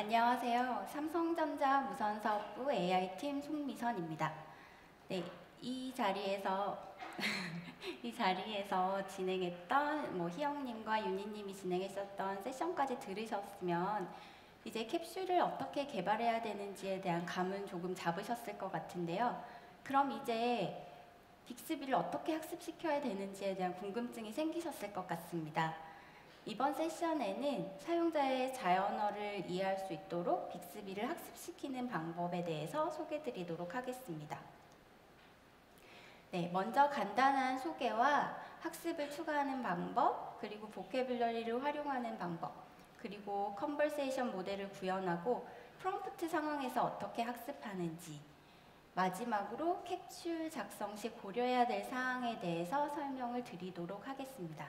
안녕하세요. 삼성전자 무선사업부 AI팀 손미선입니다. 네, 이 자리에서 이 자리에서 진행했던 희영님과 윤희님이 진행했었던 세션까지 들으셨으면 이제 캡슐을 어떻게 개발해야 되는지에 대한 감은 조금 잡으셨을 것 같은데요. 그럼 이제 빅스비를 어떻게 학습시켜야 되는지에 대한 궁금증이 생기셨을 것 같습니다. 이번 세션에는 사용자의 자연어를 이해할 수 있도록 빅스비를 학습시키는 방법에 대해서 소개드리도록 하겠습니다. 네, 먼저 간단한 소개와 학습을 추가하는 방법, 그리고 보캐뷸러리를 활용하는 방법, 그리고 컨버세이션 모델을 구현하고 프롬프트 상황에서 어떻게 학습하는지, 마지막으로 캡슐 작성 시 고려해야 될 사항에 대해서 설명을 드리도록 하겠습니다.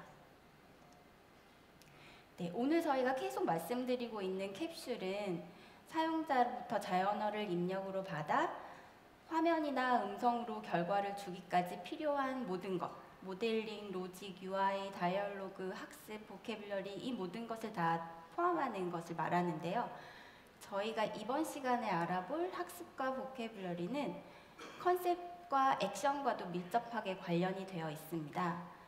네, 오늘 저희가 계속 말씀드리고 있는 캡슐은 사용자로부터 자연어를 입력으로 받아 화면이나 음성으로 결과를 주기까지 필요한 모든 것, 모델링, 로직, UI, 다이얼로그, 학습, 보캐뷸러리 이 모든 것을 다 포함하는 것을 말하는데요. 저희가 이번 시간에 알아볼 학습과 보캐뷸러리는 컨셉과 액션과도 밀접하게 관련이 되어 있습니다.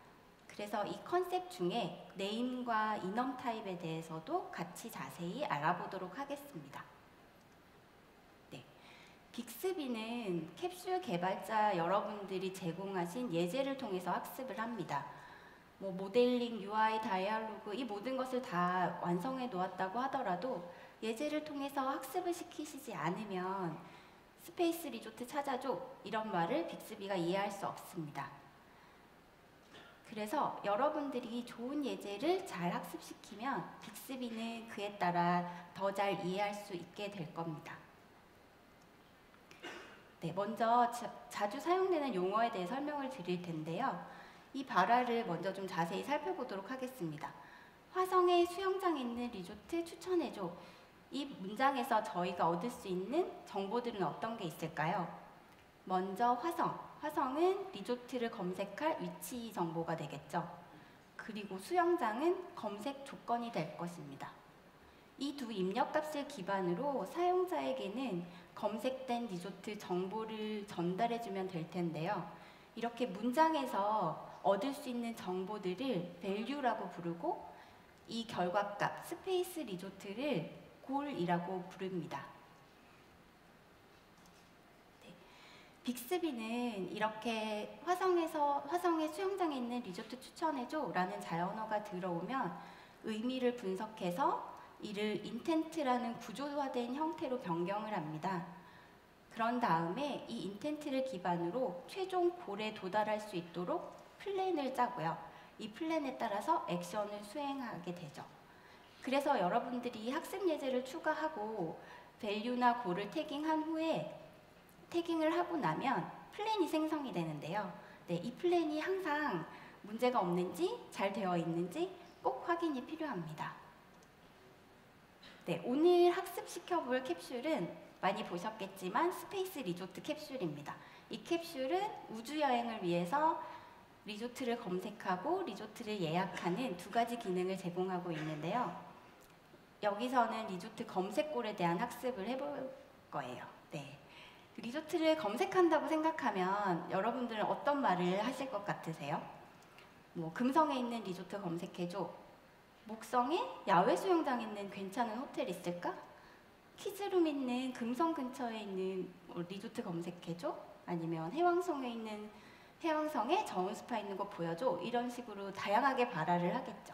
그래서 이 컨셉 중에 네임과 이넘 타입에 대해서도 같이 자세히 알아보도록 하겠습니다. 네, 빅스비는 캡슐 개발자 여러분들이 제공하신 예제를 통해서 학습을 합니다. 모델링, UI, 다이얼로그 이 모든 것을 다 완성해 놓았다고 하더라도 예제를 통해서 학습을 시키시지 않으면 스페이스 리조트 찾아줘 이런 말을 빅스비가 이해할 수 없습니다. 그래서 여러분들이 좋은 예제를 잘 학습시키면 빅스비는 그에 따라 더 잘 이해할 수 있게 될 겁니다. 네, 먼저 자주 사용되는 용어에 대해 설명을 드릴 텐데요. 이 발화를 먼저 좀 자세히 살펴보도록 하겠습니다. 화성에 수영장에 있는 리조트 추천해줘. 이 문장에서 저희가 얻을 수 있는 정보들은 어떤 게 있을까요? 먼저 화성은 리조트를 검색할 위치 정보가 되겠죠. 그리고 수영장은 검색 조건이 될 것입니다. 이 두 입력값을 기반으로 사용자에게는 검색된 리조트 정보를 전달해주면 될 텐데요. 이렇게 문장에서 얻을 수 있는 정보들을 value라고 부르고 이 결과값 스페이스 리조트를 goal이라고 부릅니다. 빅스비는 이렇게 화성의 수영장에 있는 리조트 추천해줘 라는 자연어가 들어오면 의미를 분석해서 이를 인텐트라는 구조화된 형태로 변경을 합니다. 그런 다음에 이 인텐트를 기반으로 최종 골에 도달할 수 있도록 플랜을 짜고요. 이 플랜에 따라서 액션을 수행하게 되죠. 그래서 여러분들이 학습 예제를 추가하고 value나 골을 태깅한 후에 태깅을 하고 나면 플랜이 생성이 되는데요. 네, 이 플랜이 항상 문제가 없는지 잘 되어 있는지 꼭 확인이 필요합니다. 네, 오늘 학습시켜볼 캡슐은 많이 보셨겠지만 스페이스 리조트 캡슐입니다. 이 캡슐은 우주여행을 위해서 리조트를 검색하고 리조트를 예약하는 두 가지 기능을 제공하고 있는데요. 여기서는 리조트 검색골에 대한 학습을 해볼 거예요. 네. 리조트를 검색한다고 생각하면 여러분들은 어떤 말을 하실 것 같으세요? 금성에 있는 리조트 검색해줘. 목성에 야외 수영장 있는 괜찮은 호텔 있을까? 키즈룸 있는 금성 근처에 있는 리조트 검색해줘. 아니면 해왕성에 저온 스파 있는 거 보여줘. 이런 식으로 다양하게 발화를 하겠죠.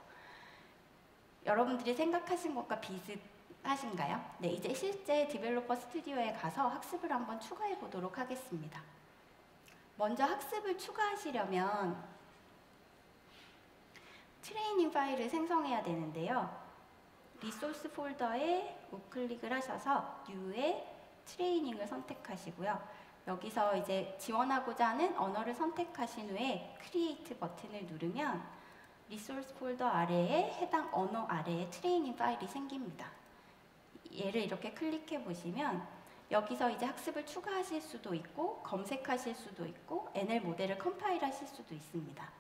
여러분들이 생각하신 것과 비슷하신가요? 네, 이제 실제 디벨로퍼 스튜디오에 가서 학습을 한번 추가해 보도록 하겠습니다. 먼저 학습을 추가하시려면 트레이닝 파일을 생성해야 되는데요. 리소스 폴더에 우클릭을 하셔서 New에 트레이닝을 선택하시고요. 여기서 이제 지원하고자 하는 언어를 선택하신 후에 Create 버튼을 누르면 리소스 폴더 아래에 해당 언어 아래에 트레이닝 파일이 생깁니다. 얘를 이렇게 클릭해 보시면 여기서 이제 학습을 추가하실 수도 있고 검색하실 수도 있고 NL 모델을 컴파일 하실 수도 있습니다.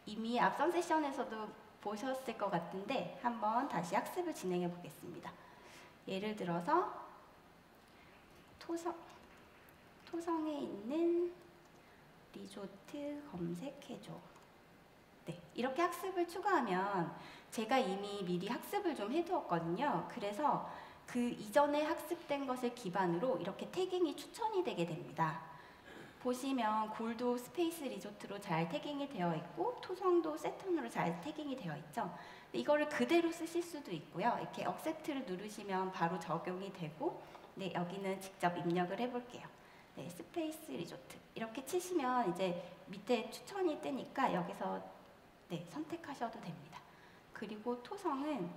이미 앞선 세션에서도 보셨을 것 같은데 한번 다시 학습을 진행해 보겠습니다. 예를 들어서 토성에 있는 리조트 검색해줘. 네, 이렇게 학습을 추가하면 제가 이미 미리 학습을 좀 해두었거든요. 그래서 그 이전에 학습된 것을 기반으로 이렇게 태깅이 추천이 되게 됩니다. 보시면 골도 스페이스 리조트로 잘 태깅이 되어 있고 토성도 세턴으로 잘 태깅이 되어 있죠. 이거를 그대로 쓰실 수도 있고요. 이렇게 accept를 누르시면 바로 적용이 되고, 네, 여기는 직접 입력을 해볼게요. 네, 스페이스 리조트 이렇게 치시면 이제 밑에 추천이 뜨니까 여기서 네, 선택하셔도 됩니다. 그리고 토성은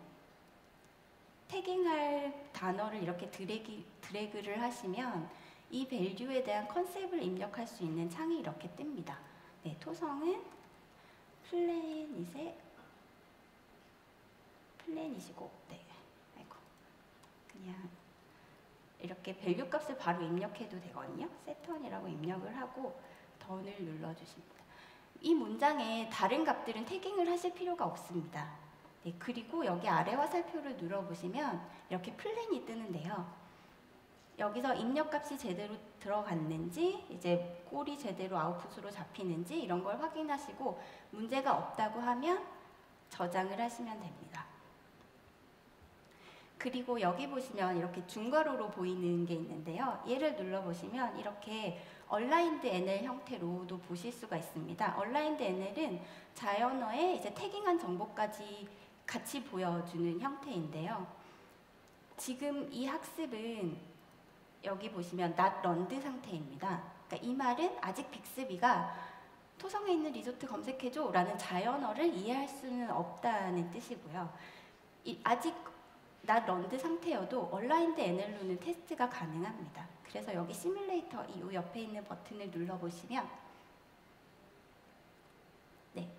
태깅할 단어를 이렇게 드래그를 하시면 이 밸류에 대한 컨셉을 입력할 수 있는 창이 이렇게 뜹니다. 네, 토성은 플래닛이고, 네, 아이고, 그냥 이렇게 밸류 값을 바로 입력해도 되거든요. 세턴이라고 입력을 하고 던을 눌러주십니다. 이 문장에 다른 값들은 태깅을 하실 필요가 없습니다. 네, 그리고 여기 아래 화살표를 눌러보시면 이렇게 플랜이 뜨는데요. 여기서 입력값이 제대로 들어갔는지, 이제 꼴이 제대로 아웃풋으로 잡히는지 이런 걸 확인하시고 문제가 없다고 하면 저장을 하시면 됩니다. 그리고 여기 보시면 이렇게 중괄호로 보이는 게 있는데요. 얘를 눌러보시면 이렇게 얼라인드 NL 형태로도 보실 수가 있습니다. 얼라인드 NL은 자연어에 이제 태깅한 정보까지 같이 보여주는 형태인데요. 지금 이 학습은 여기 보시면 not runed 상태입니다. 그러니까 이 말은 아직 빅스비가 토성에 있는 리조트 검색해줘 라는 자연어를 이해할 수는 없다는 뜻이고요. 아직 not runed 상태여도 얼라인드 NL로는 테스트가 가능합니다. 그래서 여기 시뮬레이터 이 옆에 있는 버튼을 눌러보시면 네,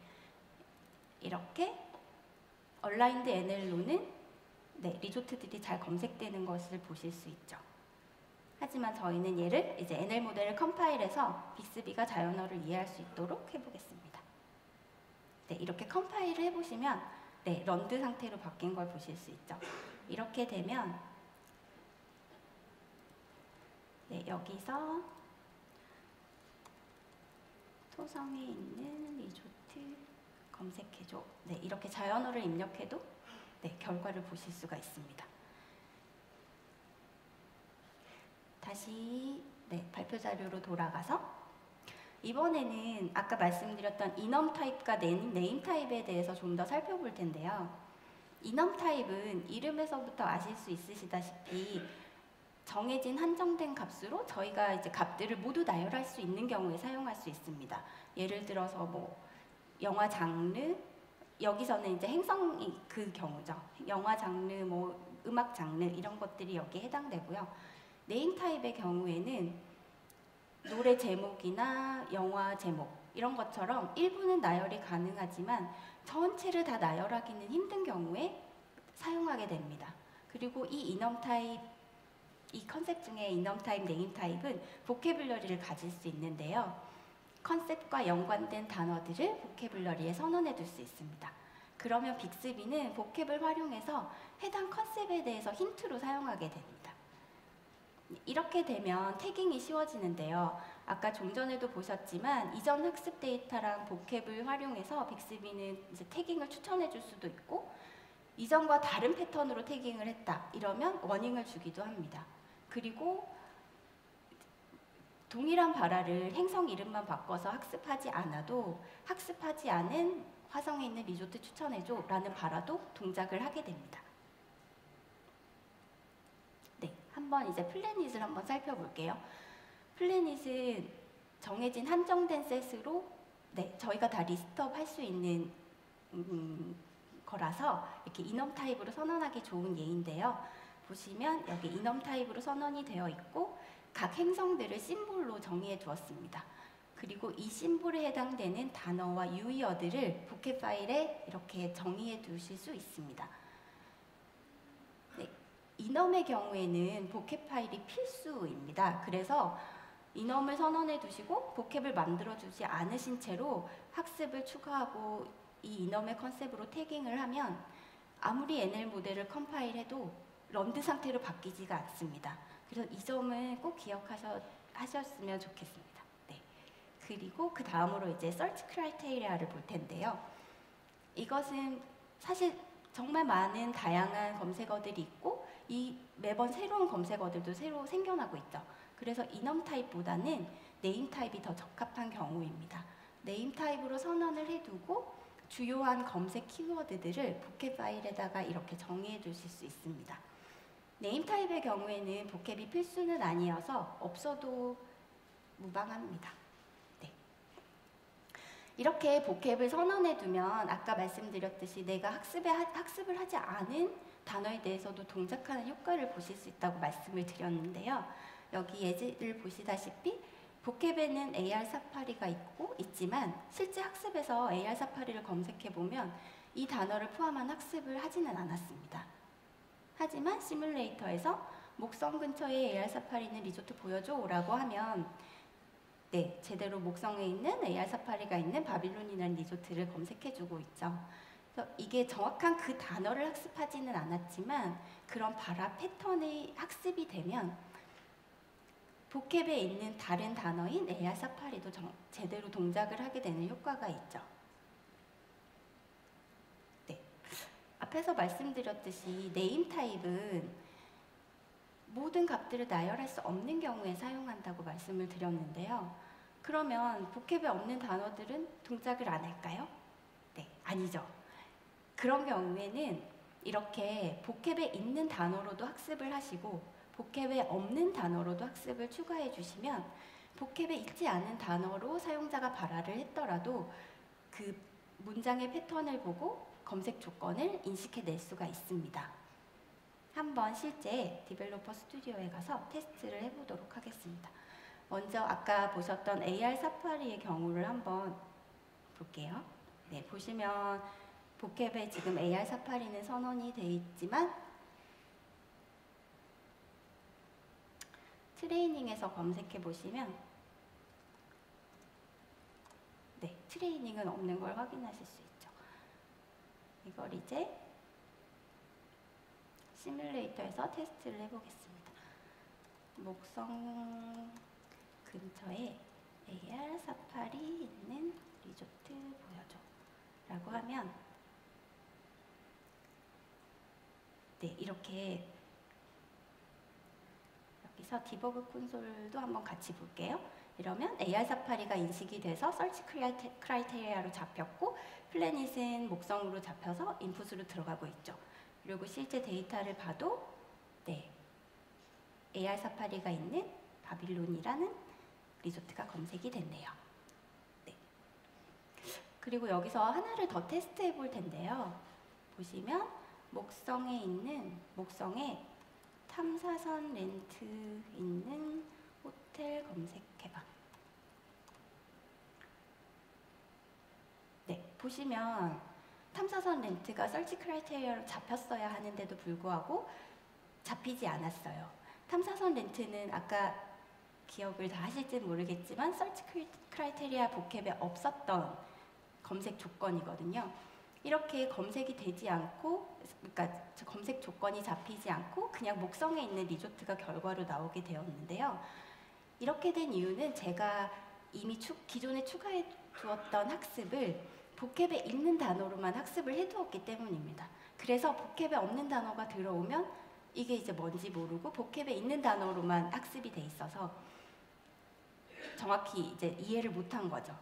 이렇게 얼라인드 NL로는 네, 리조트들이 잘 검색되는 것을 보실 수 있죠. 하지만 저희는 얘를 이제 NL 모델을 컴파일해서 빅스비가 자연어를 이해할 수 있도록 해보겠습니다. 네, 이렇게 컴파일을 해보시면 네, 런드 상태로 바뀐 걸 보실 수 있죠. 이렇게 되면 네, 여기서 토성에 있는 리조트 검색해줘. 네, 이렇게 자연어를 입력해도 네, 결과를 보실 수가 있습니다. 다시 네, 발표 자료로 돌아가서 이번에는 아까 말씀드렸던 이넘 타입과 네임 타입에 대해서 좀 더 살펴볼 텐데요. 이넘 타입은 이름에서부터 아실 수 있으시다시피 정해진 한정된 값으로 저희가 이제 값들을 모두 나열할 수 있는 경우에 사용할 수 있습니다. 예를 들어서 뭐 영화 장르, 여기서는 이제 행성이 그 경우죠. 영화 장르, 뭐 음악 장르 이런 것들이 여기에 해당되고요. 네임 타입의 경우에는 노래 제목이나 영화 제목 이런 것처럼 일부는 나열이 가능하지만 전체를 다 나열하기는 힘든 경우에 사용하게 됩니다. 그리고 이 이넘 타입, 이 컨셉 중에 이넘 타입, 네임 타입은 보캐블러리를 가질 수 있는데요. 컨셉과 연관된 단어들을 보캐블러리에 선언해 둘 수 있습니다. 그러면 빅스비는 보캡을 활용해서 해당 컨셉에 대해서 힌트로 사용하게 됩니다. 이렇게 되면 태깅이 쉬워지는데요. 아까 좀 전에도 보셨지만 이전 학습 데이터랑 보캡을 활용해서 빅스비는 이제 태깅을 추천해 줄 수도 있고 이전과 다른 패턴으로 태깅을 했다 이러면 워닝을 주기도 합니다. 그리고 동일한 발화를 행성 이름만 바꿔서 학습하지 않아도 학습하지 않은 화성에 있는 리조트 추천해줘 라는 발화도 동작을 하게 됩니다. 네, 한번 이제 플래닛을 한번 살펴볼게요. 플래닛은 정해진 한정된 셋으로 네, 저희가 다 리스트업 할 수 있는 거라서 이렇게 이넘 타입으로 선언하기 좋은 예인데요. 보시면 여기 이넘 타입으로 선언이 되어 있고 각 행성들을 심볼로 정의해 두었습니다. 그리고 이 심볼에 해당되는 단어와 유의어들을 보캡 파일에 이렇게 정의해 두실 수 있습니다. 네, 이넘의 경우에는 보캡 파일이 필수입니다. 그래서 이넘을 선언해 두시고 보캡을 만들어 주지 않으신 채로 학습을 추가하고 이 이넘의 컨셉으로 태깅을 하면 아무리 NL 모델을 컴파일해도 런드 상태로 바뀌지가 않습니다. 그래서 이 점은 꼭 기억하셨으면 좋겠습니다. 네. 그리고 그 다음으로 이제 search criteria를 볼 텐데요. 이것은 사실 정말 많은 다양한 검색어들이 있고 매번 새로운 검색어들도 새로 생겨나고 있죠. 그래서 이넘 타입보다는 네임 타입이 더 적합한 경우입니다. 네임 타입으로 선언을 해두고 주요한 검색 키워드들을 보캡 파일에다가 이렇게 정의해 두실 수 있습니다. 네임 타입의 경우에는 보캡이 필수는 아니어서 없어도 무방합니다. 네. 이렇게 보캡을 선언해 두면 아까 말씀드렸듯이 내가 학습을 하지 않은 단어에 대해서도 동작하는 효과를 보실 수 있다고 말씀을 드렸는데요. 여기 예제를 보시다시피 보캡에는 AR 사파리가 있지만 실제 학습에서 AR 사파리를 검색해보면 이 단어를 포함한 학습을 하지는 않았습니다. 하지만 시뮬레이터에서 목성 근처에 AR 사파리는 리조트 보여줘 라고 하면 네, 제대로 목성에 있는 AR 사파리가 있는 바빌론이라는 리조트를 검색해주고 있죠. 그래서 이게 정확한 그 단어를 학습하지는 않았지만 그런 발화 패턴의 학습이 되면 보캡에 있는 다른 단어인 AR 사파리도 제대로 동작을 하게 되는 효과가 있죠. 네. 앞에서 말씀드렸듯이 네임 타입은 모든 값들을 나열할 수 없는 경우에 사용한다고 말씀을 드렸는데요. 그러면 보캡에 없는 단어들은 동작을 안 할까요? 네, 아니죠. 그런 경우에는 이렇게 보캡에 있는 단어로도 학습을 하시고 보캡에 없는 단어로도 학습을 추가해 주시면 보캡에 있지 않은 단어로 사용자가 발화를 했더라도 그 문장의 패턴을 보고 검색 조건을 인식해낼 수가 있습니다. 한번 실제 디벨로퍼 스튜디오에 가서 테스트를 해보도록 하겠습니다. 먼저 아까 보셨던 AR 사파리의 경우를 한번 볼게요. 네, 보시면 보캡에 지금 AR 사파리는 선언이 되어 있지만 트레이닝에서 검색해 보시면 네, 트레이닝은 없는 걸 확인하실 수 있죠. 이걸 이제 시뮬레이터에서 테스트를 해보겠습니다. 목성 근처에 AR 사파리 있는 리조트 보여줘 라고 하면 네, 이렇게 여기서 디버그 콘솔도 한번 같이 볼게요. 이러면 AR 사파리가 인식이 돼서 서치 크라이테리아로 잡혔고 플래닛은 목성으로 잡혀서 인풋으로 들어가고 있죠. 그리고 실제 데이터를 봐도 네, AR 사파리가 있는 바빌론이라는 리조트가 검색이 됐네요. 네. 그리고 여기서 하나를 더 테스트해 볼 텐데요. 보시면 목성에 탐사선 렌트 있는 호텔 검색해봐. 네, 보시면 탐사선 렌트가 서치 크라이테리아로 잡혔어야 하는데도 불구하고 잡히지 않았어요. 탐사선 렌트는 아까 기억을 다 하실지 모르겠지만 서치 크라이테리아 보캡에 없었던 검색 조건이거든요. 이렇게 검색이 되지 않고, 그러니까 검색 조건이 잡히지 않고 그냥 목성에 있는 리조트가 결과로 나오게 되었는데요. 이렇게 된 이유는 제가 이미 기존에 추가해 두었던 학습을 보캡에 있는 단어로만 학습을 해두었기 때문입니다. 그래서 보캡에 없는 단어가 들어오면 이게 이제 뭔지 모르고 보캡에 있는 단어로만 학습이 돼 있어서 정확히 이제 이해를 못한 거죠.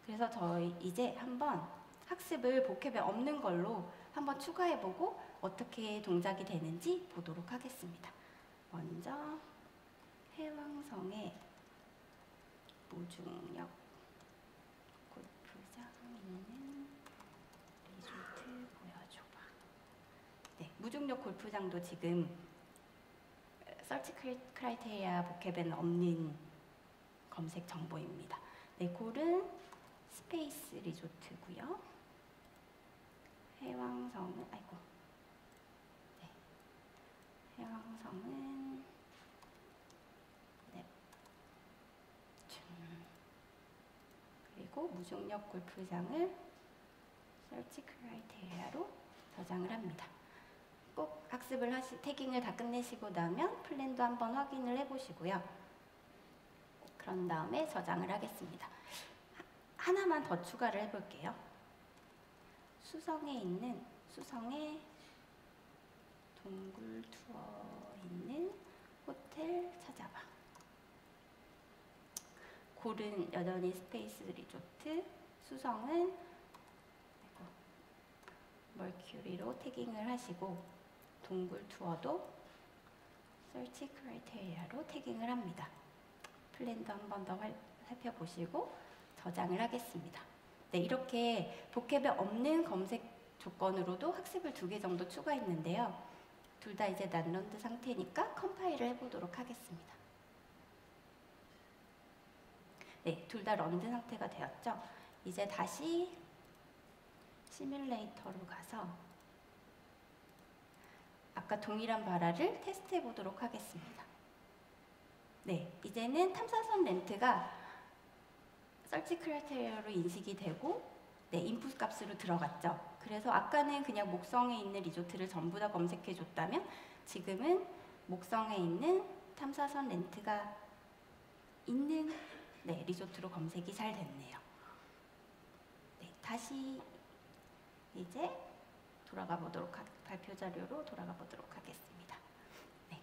그래서 저희 이제 한번 학습을 보캡에 없는 걸로 한번 추가해보고 어떻게 동작이 되는지 보도록 하겠습니다. 먼저 해왕성의 무중력 골프장 있는 리조트 보여줘봐. 네, 무중력 골프장도 지금 서치 크라이테리아 보캡에는 없는 검색 정보입니다. 네, 골은 스페이스 리조트고요. 해왕성은 네, 해왕성은 그리고 무중력 골프장을 search criteria로 저장을 합니다. 꼭 학습을 태깅을 다 끝내시고 나면 플랜도 한번 확인을 해보시고요. 그런 다음에 저장을 하겠습니다. 하나만 더 추가를 해볼게요. 수성에 동굴 투어 있는 호텔 찾아봐. 골은 여전히 스페이스 리조트, 수성은 머큐리로 태깅을 하시고 동굴 투어도 search criteria로 태깅을 합니다. 플랜도 한 번 더 살펴보시고 저장을 하겠습니다. 네, 이렇게 보캡에 없는 검색 조건으로도 학습을 2개 정도 추가했는데요. 둘 다 이제 난런드 상태니까 컴파일을 해보도록 하겠습니다. 네, 둘 다 런드 상태가 되었죠. 이제 다시 시뮬레이터로 가서 아까 동일한 발화를 테스트해 보도록 하겠습니다. 네, 이제는 탐사선 렌트가 서치 크라이테리아로 인식이 되고 네, 인풋 값으로 들어갔죠. 그래서 아까는 그냥 목성에 있는 리조트를 전부 다 검색해 줬다면 지금은 목성에 있는 탐사선 렌트가 있는 네, 리조트로 검색이 잘 됐네요. 네, 다시 이제 발표 자료로 돌아가 보도록 하겠습니다. 네.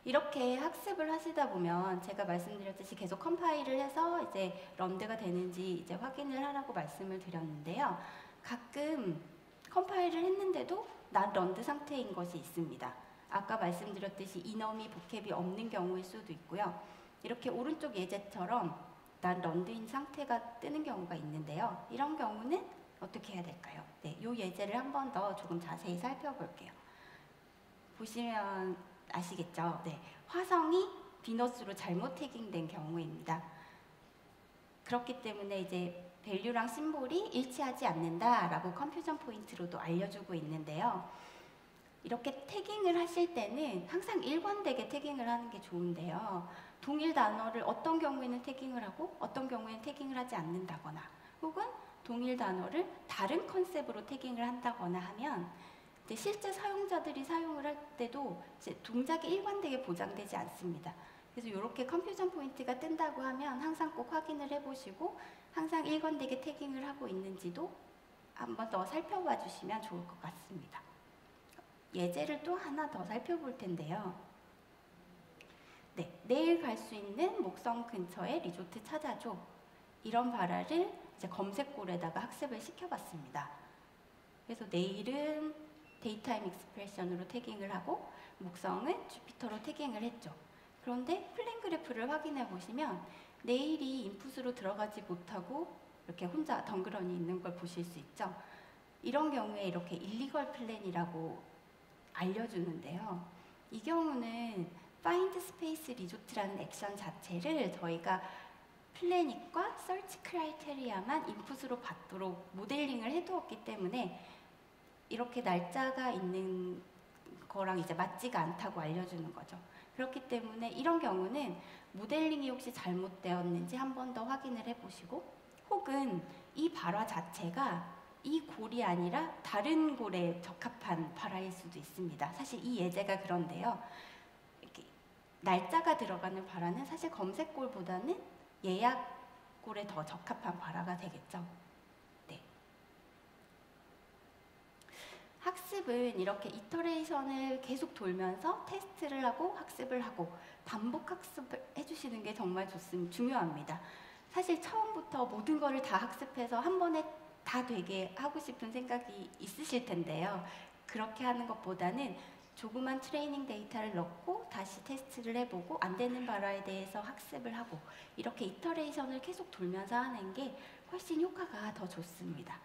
이렇게 학습을 하시다 보면 제가 말씀드렸듯이 계속 컴파일을 해서 이제 런드가 되는지 이제 확인을 하라고 말씀을 드렸는데요. 가끔 컴파일을 했는데도 난 런드 상태인 것이 있습니다. 아까 말씀드렸듯이 이너미 보캡이 없는 경우일 수도 있고요. 이렇게 오른쪽 예제처럼 난 런드인 상태가 뜨는 경우가 있는데요. 이런 경우는 어떻게 해야 될까요? 네, 이 예제를 한 번 더 조금 자세히 살펴볼게요. 보시면 아시겠죠? 네, 화성이 비너스로 잘못 태깅된 경우입니다. 그렇기 때문에 이제 밸류랑 심볼이 일치하지 않는다라고 컨퓨전 포인트로도 알려주고 있는데요. 이렇게 태깅을 하실 때는 항상 일관되게 태깅을 하는 게 좋은데요. 동일 단어를 어떤 경우에는 태깅을 하고 어떤 경우에는 태깅을 하지 않는다거나 혹은 동일 단어를 다른 컨셉으로 태깅을 한다거나 하면 이제 실제 사용자들이 사용을 할 때도 이제 동작이 일관되게 보장되지 않습니다. 그래서 이렇게 컨퓨전 포인트가 뜬다고 하면 항상 꼭 확인을 해보시고 항상 일관되게 태깅을 하고 있는지도 한번 더 살펴봐 주시면 좋을 것 같습니다. 예제를 또 하나 더 살펴볼 텐데요. 네, 내일 갈 수 있는 목성 근처에 리조트 찾아줘. 이런 발화를 이제 검색골에다가 학습을 시켜봤습니다. 그래서 내일은 데이타임 익스프레션으로 태깅을 하고 목성은 주피터로 태깅을 했죠. 그런데 플랜 그래프를 확인해 보시면 내일이 인풋으로 들어가지 못하고 이렇게 혼자 덩그러니 있는 걸 보실 수 있죠. 이런 경우에 이렇게 일리걸 플랜이라고 알려주는데요. 이 경우는 find space resort라는 액션 자체를 저희가 플래닛과 search criteria만 인풋으로 받도록 모델링을 해두었기 때문에 이렇게 날짜가 있는 거랑 이제 맞지가 않다고 알려주는 거죠. 그렇기 때문에 이런 경우는 모델링이 혹시 잘못되었는지 한 번 더 확인을 해보시고 혹은 이 발화 자체가 이 골이 아니라 다른 골에 적합한 발화일 수도 있습니다. 사실 이 예제가 그런데요. 이렇게 날짜가 들어가는 발화는 사실 검색골보다는 예약골에 더 적합한 발화가 되겠죠. 네. 학습은 이렇게 이터레이션을 계속 돌면서 테스트를 하고 학습을 하고 반복 학습을 해주시는 게 정말 중요합니다. 사실 처음부터 모든 거를 다 학습해서 한 번에 다 되게 하고 싶은 생각이 있으실 텐데요. 그렇게 하는 것보다는 조그만 트레이닝 데이터를 넣고 다시 테스트를 해보고 안 되는 발화에 대해서 학습을 하고 이렇게 이터레이션을 계속 돌면서 하는 게 훨씬 효과가 더 좋습니다.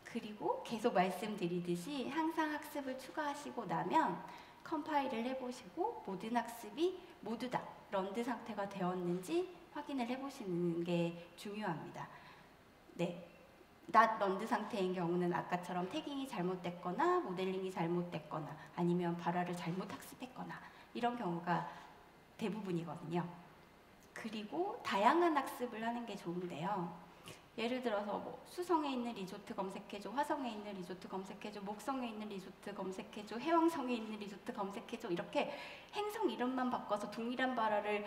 그리고 계속 말씀드리듯이 항상 학습을 추가하시고 나면 컴파일을 해보시고 모든 학습이 모두 다 런드 상태가 되었는지 확인을 해보시는 게 중요합니다. 네. not 런드 상태인 경우는 아까처럼 태깅이 잘못됐거나 모델링이 잘못됐거나 아니면 발화를 잘못 학습했거나 이런 경우가 대부분이거든요. 그리고 다양한 학습을 하는 게 좋은데요. 예를 들어서 뭐 수성에 있는 리조트 검색해줘, 화성에 있는 리조트 검색해줘, 목성에 있는 리조트 검색해줘, 해왕성에 있는 리조트 검색해줘, 이렇게 행성 이름만 바꿔서 동일한 발화를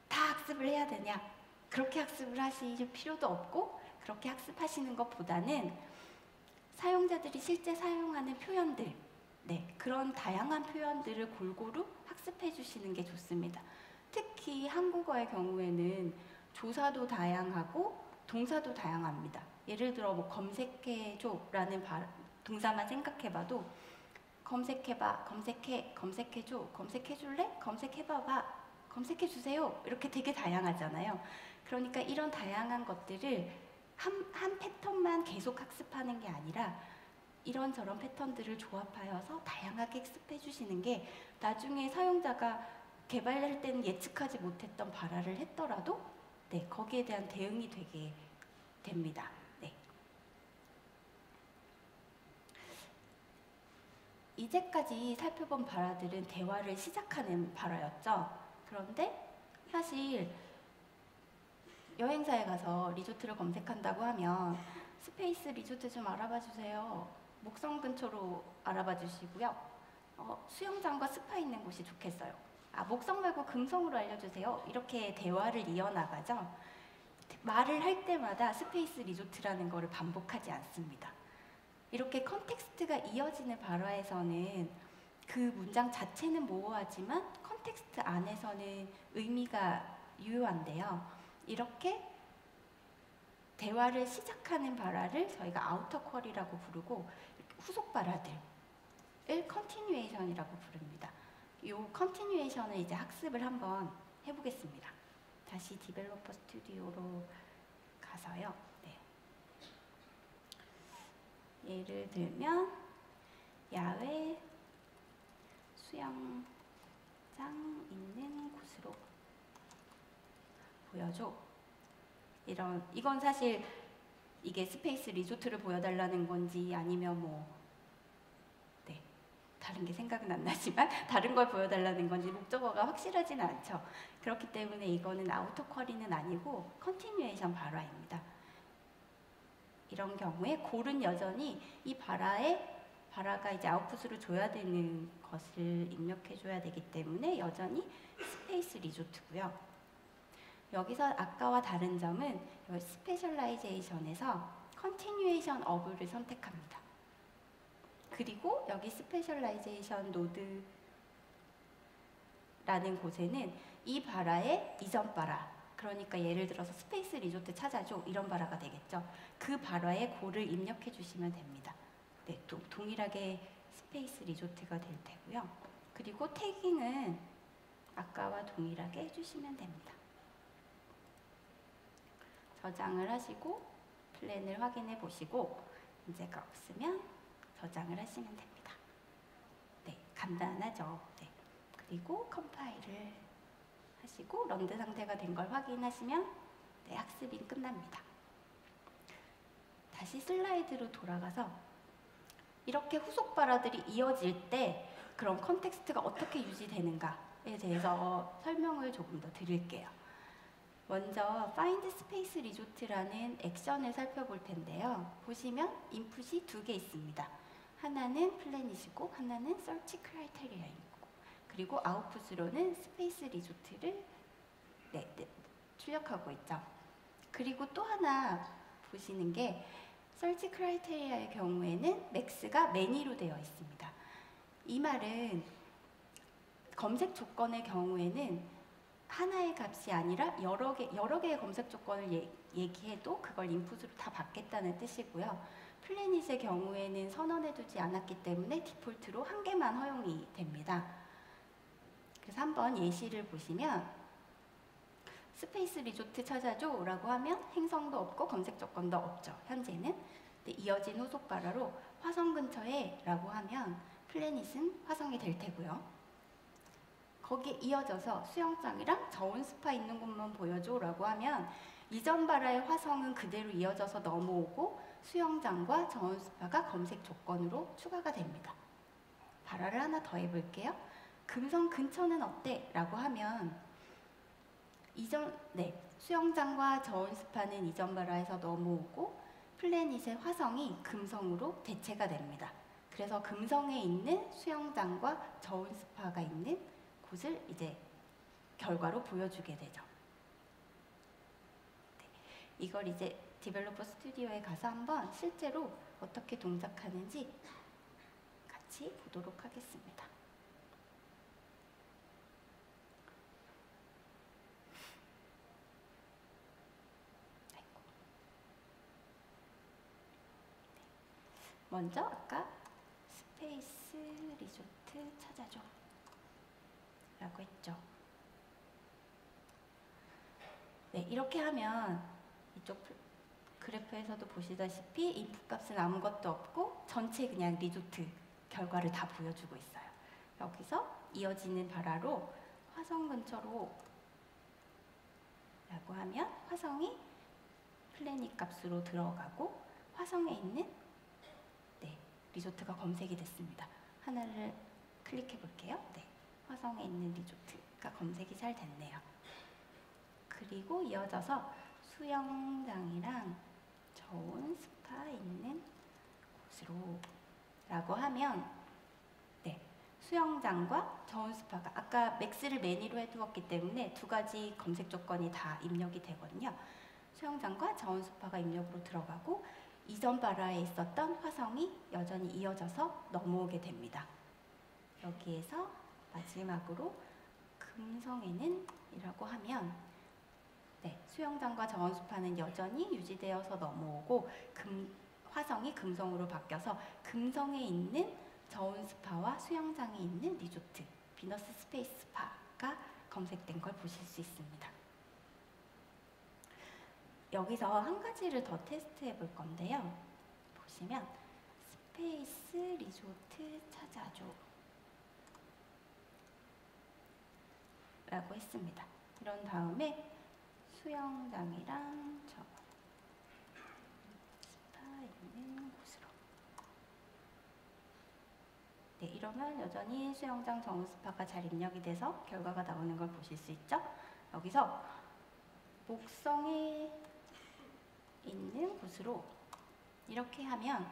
다 학습을 해야 되냐? 그렇게 학습을 하실 필요도 없고, 그렇게 학습하시는 것보다는 사용자들이 실제 사용하는 표현들, 그런 다양한 표현들을 골고루 학습해 주시는 게 좋습니다. 특히 한국어의 경우에는 조사도 다양하고 동사도 다양합니다. 예를 들어 뭐 검색해줘라는 동사만 생각해봐도 검색해봐, 검색해, 검색해줘, 검색해줄래? 검색해봐봐, 검색해주세요. 이렇게 되게 다양하잖아요. 그러니까 이런 다양한 것들을 한 패턴만 계속 학습하는 게 아니라 이런저런 패턴들을 조합하여서 다양하게 학습해 주시는 게 나중에 사용자가 개발할 때는 예측하지 못했던 발화를 했더라도 거기에 대한 대응이 되게 됩니다. 이제까지 살펴본 발화들은 대화를 시작하는 발화였죠. 그런데 사실 여행사에 가서 리조트를 검색한다고 하면 스페이스 리조트 좀 알아봐 주세요. 목성 근처로 알아봐 주시고요. 수영장과 스파 있는 곳이 좋겠어요. 목성 말고 금성으로 알려주세요. 이렇게 대화를 이어나가죠. 말을 할 때마다 스페이스 리조트라는 거를 반복하지 않습니다. 이렇게 컨텍스트가 이어지는 발화에서는 그 문장 자체는 모호하지만 컨텍스트 안에서는 의미가 유효한데요. 이렇게 대화를 시작하는 발화를 저희가 아우터 쿼리라고 부르고 후속 발화들을 컨티뉴에이션이라고 부릅니다. 이 컨티뉴에이션을 이제 학습을 한번 해보겠습니다. 다시 디벨로퍼 스튜디오로 가서요. 예를 들면 야외 수영장 있는 곳으로 보여줘. 이건 사실 이게 스페이스 리조트를 보여달라는 건지 아니면 다른 게 생각은 안 나지만 다른 걸 보여달라는 건지 목적어가 확실하지는 않죠. 그렇기 때문에 이거는 아우터 쿼리는 아니고 컨티뉴에이션 발화입니다. 이런 경우에 골은 여전히 이 발화가 이제 아웃풋으로 줘야 되는 것을 입력해줘야 되기 때문에 여전히 스페이스 리조트고요. 여기서 아까와 다른 점은 스페셜라이제이션에서 컨티뉴에이션 어브를 선택합니다. 그리고 여기 스페셜라이제이션 노드라는 곳에는 이 발화의 이전 발화, 그러니까 예를 들어서 스페이스 리조트 찾아줘 이런 발화가 되겠죠. 그 발화에 골을 입력해 주시면 됩니다. 동일하게 스페이스 리조트가 될 테고요. 그리고 태깅은 아까와 동일하게 해주시면 됩니다. 저장을 하시고 플랜을 확인해 보시고 문제가 없으면 저장을 하시면 됩니다. 간단하죠. 그리고 컴파일을 하시고 런드 상태가 된 걸 확인하시면 학습이 끝납니다. 다시 슬라이드로 돌아가서 이렇게 후속 발화들이 이어질 때 그런 컨텍스트가 어떻게 유지되는가에 대해서 설명을 조금 더 드릴게요. 먼저 Find Space Resort라는 액션을 살펴볼 텐데요. 보시면 인풋이 두 개 있습니다. 하나는 플래닛이고 하나는 Search Criteria이고, 그리고 아웃풋으로는 스페이스 리조트를 출력하고 있죠. 그리고 또 하나 보시는 게 Search Criteria의 경우에는 max가 many로 되어 있습니다. 이 말은 검색 조건의 경우에는 하나의 값이 아니라 여러 개의 검색 조건을 얘기해도 그걸 인풋으로 다 받겠다는 뜻이고요. 플래닛의 경우에는 선언해두지 않았기 때문에 디폴트로 한 개만 허용이 됩니다. 그래서 한번 예시를 보시면 스페이스 리조트 찾아줘 라고 하면 행성도 없고 검색 조건도 없죠. 현재는. 이어진 후속 발화로 화성 근처에 라고 하면 플래닛은 화성이 될 테고요. 거기에 이어져서 수영장이랑 저온 스파 있는 곳만 보여줘 라고 하면 이전 발화의 화성은 그대로 이어져서 넘어오고 수영장과 저온 스파가 검색 조건으로 추가가 됩니다. 발화를 하나 더 해볼게요. 금성 근처는 어때? 라고 하면 수영장과 저온 스파는 이전 발화에서 넘어오고 플래닛의 화성이 금성으로 대체가 됩니다. 그래서 금성에 있는 수영장과 저온 스파가 있는 곳을 이제 결과로 보여주게 되죠. 네, 이걸 이제 디벨로퍼 스튜디오에 가서 한번 실제로 어떻게 동작하는지 같이 보도록 하겠습니다. 먼저 아까 스페이스 리조트 찾아줘 라고 했죠. 네, 이렇게 하면 이쪽 그래프에서도 보시다시피 인풋 값은 아무것도 없고 전체 그냥 리조트 결과를 다 보여주고 있어요. 여기서 이어지는 발화로 화성 근처로 라고 하면 화성이 플래닛 값으로 들어가고 화성에 있는 리조트가 검색이 됐습니다. 하나를 클릭해 볼게요. 네, 화성에 있는 리조트가 검색이 잘 됐네요. 그리고 이어져서 수영장이랑 저온 스파 있는 곳으로 라고 하면 수영장과 저온 스파가 아까 맥스를 매니로 해두었기 때문에 두 가지 검색 조건이 다 입력이 되거든요. 수영장과 저온 스파가 입력으로 들어가고 이전 발화에 있었던 화성이 여전히 이어져서 넘어오게 됩니다. 여기에서 마지막으로 금성에는 이라고 하면 수영장과 저온 스파는 여전히 유지되어서 넘어오고 화성이 금성으로 바뀌어서 금성에 있는 저온 스파와 수영장에 있는 리조트, 비너스 스페이스 스파가 검색된 걸 보실 수 있습니다. 여기서 한 가지를 더 테스트해 볼 건데요. 보시면 스페이스 리조트 찾아줘 라고 했습니다. 이런 다음에 수영장이랑 저온 스파 있는 곳으로 이러면 여전히 수영장 저온 스파가 잘 입력이 돼서 결과가 나오는 걸 보실 수 있죠. 여기서 목성에 있는 곳으로 이렇게 하면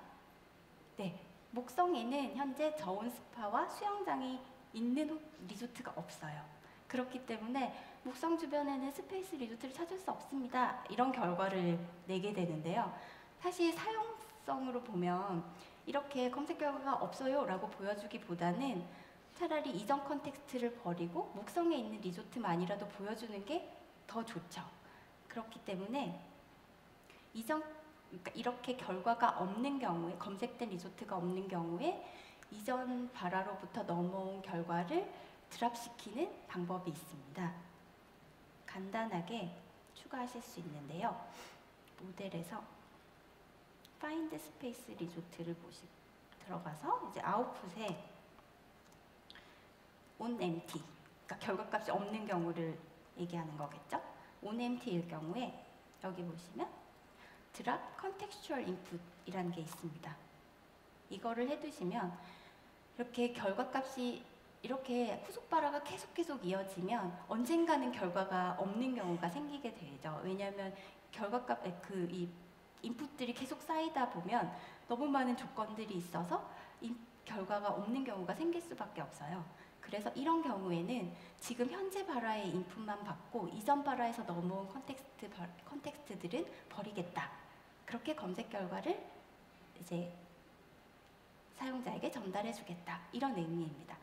목성에는 현재 저온 스파와 수영장이 있는 리조트가 없어요. 그렇기 때문에 목성 주변에는 스페이스 리조트를 찾을 수 없습니다. 이런 결과를 내게 되는데요. 사실 사용성으로 보면 이렇게 검색 결과가 없어요 라고 보여주기보다는 차라리 이전 컨텍스트를 버리고 목성에 있는 리조트만이라도 보여주는 게 더 좋죠. 그렇기 때문에 그러니까 이렇게 결과가 없는 경우에, 검색된 리조트가 없는 경우에 이전 발화로부터 넘어온 결과를 드랍시키는 방법이 있습니다. 간단하게 추가하실 수 있는데요. 모델에서 Find Space Resort를 들어가서 이제 아웃풋에 on empty, 그러니까 결과값이 없는 경우를 얘기하는 거겠죠. on empty일 경우에 여기 보시면 drop contextual input이라는 게 있습니다. 이거를 해두시면 이렇게 결과값이 이렇게 후속 발화가 계속 이어지면 언젠가는 결과가 없는 경우가 생기게 되죠. 왜냐하면 이 인풋들이 계속 쌓이다 보면 너무 많은 조건들이 있어서 결과가 없는 경우가 생길 수밖에 없어요. 그래서 이런 경우에는 지금 현재 발화의 인풋만 받고 이전 발화에서 넘어온 컨텍스트들은 버리겠다. 그렇게 검색 결과를 이제 사용자에게 전달해 주겠다. 이런 의미입니다.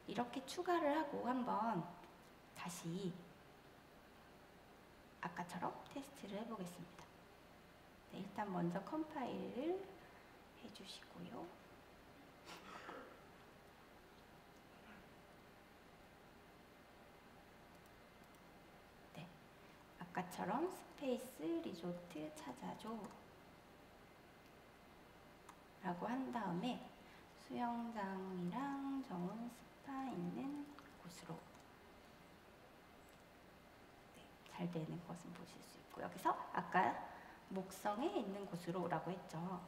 이렇게 추가를 하고 한번 다시 아까처럼 테스트를 해보겠습니다. 일단 먼저 컴파일을 해주시고요. 아까처럼 스페이스 리조트 찾아줘 라고 한 다음에 수영장이랑 저온 스파 있는 곳으로 잘 되는 것은 보실 수 있고, 여기서 아까 목성에 있는 곳으로 라고 했죠.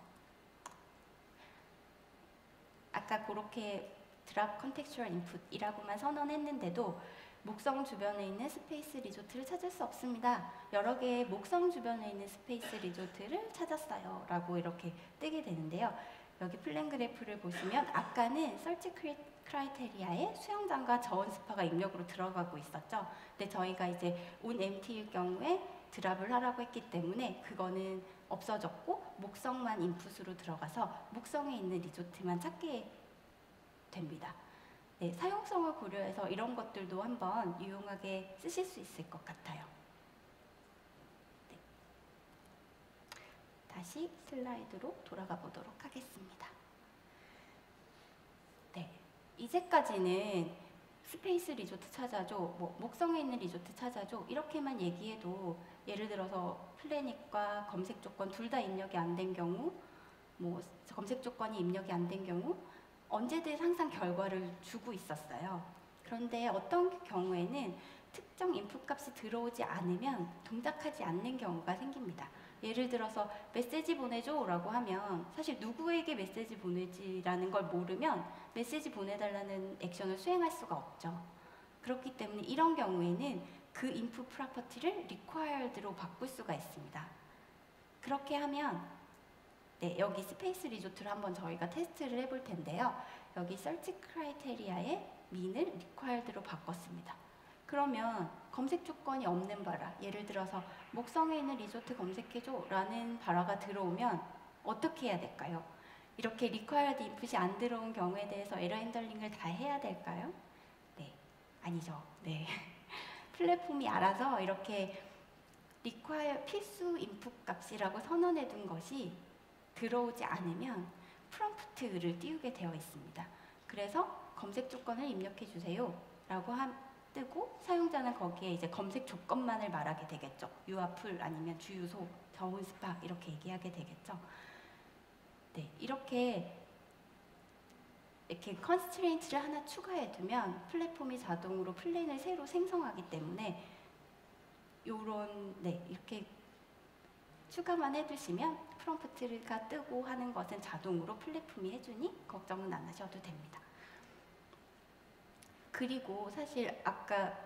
아까 그렇게 드랍 컨텍스추얼 인풋이라고만 선언했는데도 목성 주변에 있는 스페이스 리조트를 찾을 수 없습니다. 여러 개의 목성 주변에 있는 스페이스 리조트를 찾았어요. 라고 이렇게 뜨게 되는데요. 여기 플랜 그래프를 보시면 아까는 설치 크라이테리아에 수영장과 저온 스파가 입력으로 들어가고 있었죠. 근데 저희가 이제 온 MT일 경우에 드랍을 하라고 했기 때문에 그거는 없어졌고 목성만 인풋으로 들어가서 목성에 있는 리조트만 찾게 됩니다. 네, 사용성을 고려해서 이런 것들도 한번 유용하게 쓰실 수 있을 것 같아요. 네. 다시 슬라이드로 돌아가 보도록 하겠습니다. 네, 이제까지는 스페이스 리조트 찾아줘, 목성에 있는 리조트 찾아줘 이렇게만 얘기해도 예를 들어서 플래닛과 검색 조건 둘 다 입력이 안 된 경우, 검색 조건이 입력이 안 된 경우 언제든 항상 결과를 주고 있었어요. 그런데 어떤 경우에는 특정 인풋 값이 들어오지 않으면 동작하지 않는 경우가 생깁니다. 예를 들어서 메시지 보내줘 라고 하면 사실 누구에게 메시지 보내지라는 걸 모르면 메시지 보내달라는 액션을 수행할 수가 없죠. 그렇기 때문에 이런 경우에는 그 인풋 프로퍼티를 required로 바꿀 수가 있습니다. 그렇게 하면 네, 여기 스페이스 리조트를 한번 저희가 테스트를 해볼 텐데요. 여기 search criteria의 mean을 required로 바꿨습니다. 그러면 검색 조건이 없는 바라, 예를 들어서 목성에 있는 리조트 검색해줘 라는 바라가 들어오면 어떻게 해야 될까요? 이렇게 required input이 안 들어온 경우에 대해서 에러 핸들링을 다 해야 될까요? 네, 아니죠. 네. 플랫폼이 알아서 이렇게 require 필수 인풋 값이라고 선언해 둔 것이 들어오지 않으면 프롬프트를 띄우게 되어 있습니다. 그래서 검색 조건을 입력해 주세요 라고 뜨고 사용자는 거기에 이제 검색 조건만을 말하게 되겠죠. 유아풀 아니면 주유소, 저온 스파 이렇게 얘기하게 되겠죠. 네, 이렇게 컨스트레인트를 하나 추가해 두면 플랫폼이 자동으로 플랜을 새로 생성하기 때문에 이렇게 추가만 해두시면 프롬프트가 뜨고 하는 것은 자동으로 플랫폼이 해주니 걱정은 안 하셔도 됩니다. 그리고 사실 아까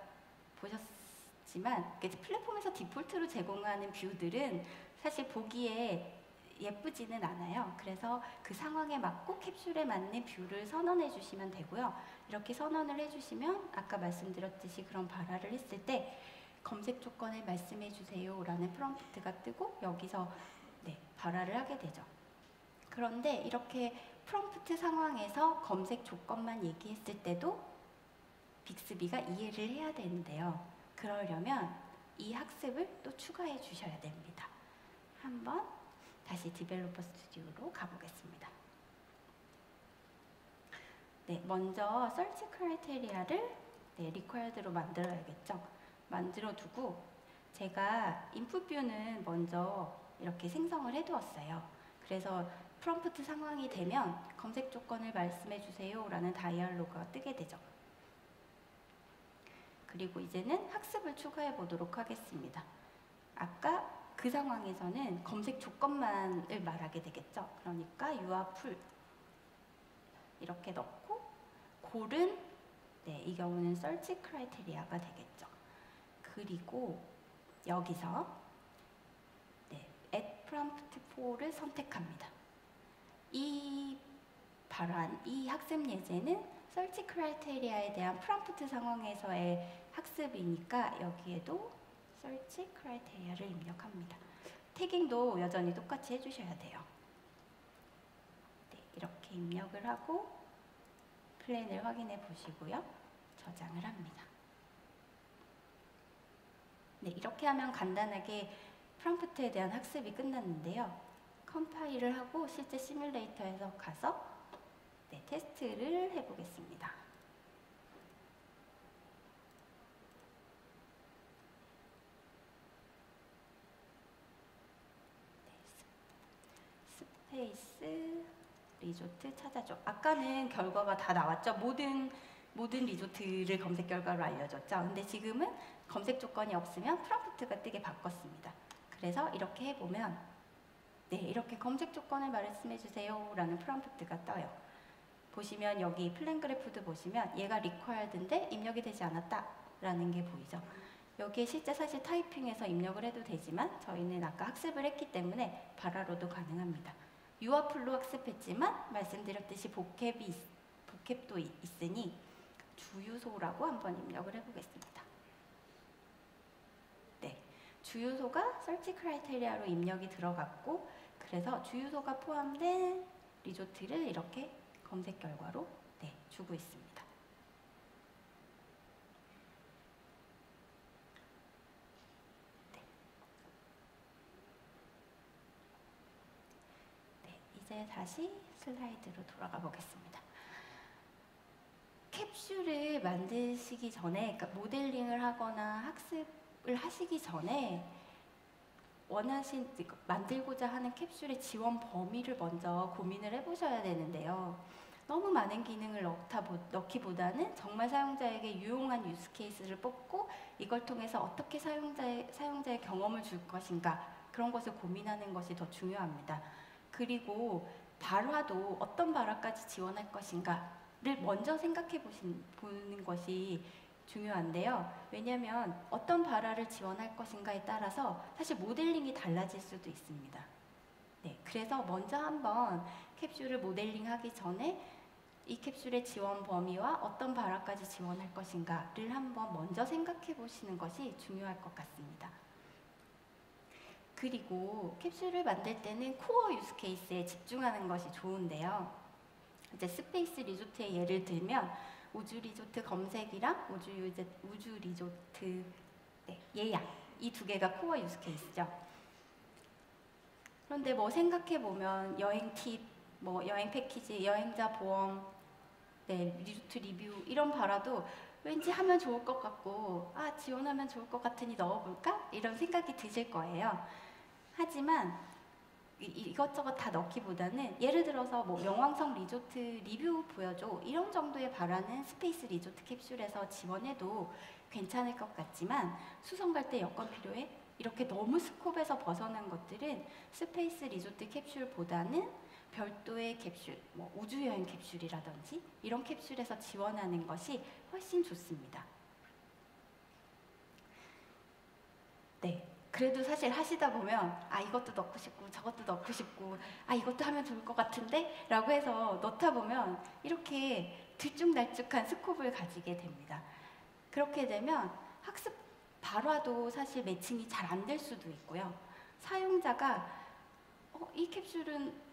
보셨지만 플랫폼에서 디폴트로 제공하는 뷰들은 사실 보기에 예쁘지는 않아요. 그래서 그 상황에 맞고 캡슐에 맞는 뷰를 선언해 주시면 되고요. 이렇게 선언을 해주시면 아까 말씀드렸듯이 그런 발화를 했을 때 검색 조건을 말씀해 주세요 라는 프롬프트가 뜨고 여기서 발화를 하게 되죠. 그런데 이렇게 프롬프트 상황에서 검색 조건만 얘기했을 때도 빅스비가 이해를 해야 되는데요. 그러려면 이 학습을 또 추가해 주셔야 됩니다. 한번 다시 디벨로퍼 스튜디오로 가보겠습니다. 네, 먼저 설치 크라이테리아를 required로 만들어야겠죠. 만들어 두고 제가 인풋 뷰는 먼저 이렇게 생성을 해두었어요. 그래서 프롬프트 상황이 되면 검색 조건을 말씀해 주세요 라는 다이얼로그가 뜨게 되죠. 그리고 이제는 학습을 추가해 보도록 하겠습니다. 아까 그 상황에서는 검색 조건만을 말하게 되겠죠. 그러니까 유아풀 이렇게 넣고 골은 이 경우는 search criteria가 되겠죠. 그리고 여기서 add prompt for를 선택합니다. 이 학습 예제는 search criteria에 대한 프롬프트 상황에서의 학습이니까 여기에도 search criteria를 입력합니다. 태깅도 여전히 똑같이 해주셔야 돼요. 이렇게 입력을 하고 플랜을 확인해 보시고요. 저장을 합니다. 이렇게 하면 간단하게 프롬프트에 대한 학습이 끝났는데요. 컴파일을 하고 실제 시뮬레이터에서 가서 테스트를 해보겠습니다. 스페이스 리조트 찾아줘. 아까는 결과가 다 나왔죠. 모든 리조트를 검색 결과로 알려줬죠. 근데 지금은 검색 조건이 없으면 프롬프트가 뜨게 바꿨습니다. 그래서 이렇게 해보면 이렇게 검색 조건을 말씀해 주세요 라는 프롬프트가 떠요. 보시면 여기 플랜 그래프도 보시면 얘가 required인데 입력이 되지 않았다. 라는 게 보이죠. 여기에 실제 사실 타이핑해서 입력을 해도 되지만 저희는 아까 학습을 했기 때문에 발화로도 가능합니다. 유아풀로 학습했지만 말씀드렸듯이 복캡도 있으니 주유소라고 한번 입력을 해보겠습니다. 네, 주유소가 설치 크라이테리아로 입력이 들어갔고 그래서 주유소가 포함된 리조트를 이렇게 검색 결과로 주고 있습니다. 이제 다시 슬라이드로 돌아가 보겠습니다. 캡슐을 만드시기 전에, 그러니까 모델링을 하거나 학습을 하시기 전에 만들고자 하는 캡슐의 지원 범위를 먼저 고민을 해보셔야 되는데요. 너무 많은 기능을 넣기보다는 정말 사용자에게 유용한 유스 케이스를 뽑고 이걸 통해서 어떻게 사용자의 경험을 줄 것인가 그런 것을 고민하는 것이 더 중요합니다. 그리고 발화도 어떤 발화까지 지원할 것인가를 먼저 생각해 보는 것이 중요한데요. 왜냐하면 어떤 발화를 지원할 것인가에 따라서 사실 모델링이 달라질 수도 있습니다. 네, 그래서 먼저 한번 캡슐을 모델링하기 전에 이 캡슐의 지원 범위와 어떤 발화까지 지원할 것인가를 한번 먼저 생각해 보시는 것이 중요할 것 같습니다. 그리고 캡슐을 만들 때는 코어 유스 케이스에 집중하는 것이 좋은데요. 이제 스페이스 리조트의 예를 들면 우주 리조트 검색이랑 우주 리조트 예약 이 두 개가 코어 유스 케이스죠. 그런데 뭐 생각해 보면 여행 팁, 뭐 여행 패키지, 여행자 보험, 리조트 리뷰 이런 발화도 왠지 하면 좋을 것 같고 지원하면 좋을 것 같으니 넣어볼까? 이런 생각이 드실 거예요. 하지만 이것저것 다 넣기보다는 예를 들어서 뭐 명왕성 리조트 리뷰 보여줘 이런 정도의 발화는 스페이스 리조트 캡슐에서 지원해도 괜찮을 것 같지만 수성 갈 때 여권 필요해? 이렇게 너무 스콥에서 벗어난 것들은 스페이스 리조트 캡슐보다는 별도의 캡슐, 뭐 우주여행 캡슐이라든지 이런 캡슐에서 지원하는 것이 훨씬 좋습니다. 네. 그래도 사실 하시다 보면 이것도 넣고 싶고 저것도 넣고 싶고 이것도 하면 좋을 것 같은데? 라고 해서 넣다 보면 이렇게 들쭉날쭉한 스콥을 가지게 됩니다. 그렇게 되면 학습 발화도 사실 매칭이 잘 안 될 수도 있고요. 사용자가 이 캡슐은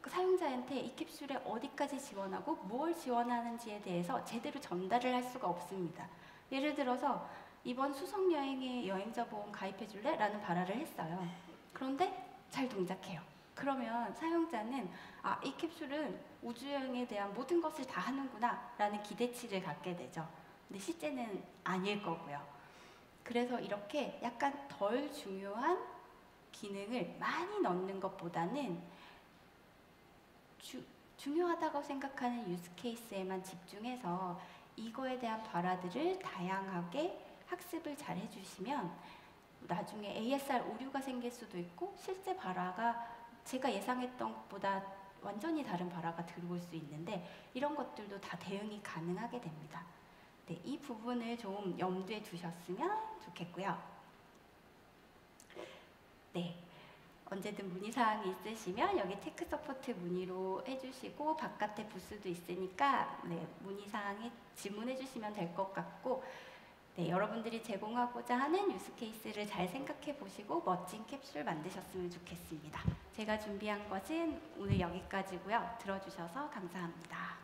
사용자한테 이 캡슐에 어디까지 지원하고 뭘 지원하는지에 대해서 제대로 전달을 할 수가 없습니다. 예를 들어서 이번 수성 여행에 여행자 보험 가입해줄래? 라는 발화를 했어요. 그런데 잘 동작해요. 그러면 사용자는 이 캡슐은 우주여행에 대한 모든 것을 다 하는구나 라는 기대치를 갖게 되죠. 근데 실제는 아닐 거고요. 그래서 이렇게 약간 덜 중요한 기능을 많이 넣는 것보다는 중요하다고 생각하는 유스 케이스에만 집중해서 이거에 대한 발화들을 다양하게 학습을 잘 해주시면 나중에 ASR 오류가 생길 수도 있고 실제 발화가 제가 예상했던 것보다 완전히 다른 발화가 들어올 수 있는데 이런 것들도 다 대응이 가능하게 됩니다. 네, 이 부분을 좀 염두에 두셨으면 좋겠고요. 네, 언제든 문의사항이 있으시면 여기 테크 서포트 문의로 해주시고 바깥에 부스도 있으니까 문의사항에 질문해 주시면 될 것 같고 여러분들이 제공하고자 하는 유스 케이스를 잘 생각해 보시고 멋진 캡슐 만드셨으면 좋겠습니다. 제가 준비한 것은 오늘 여기까지고요. 들어주셔서 감사합니다.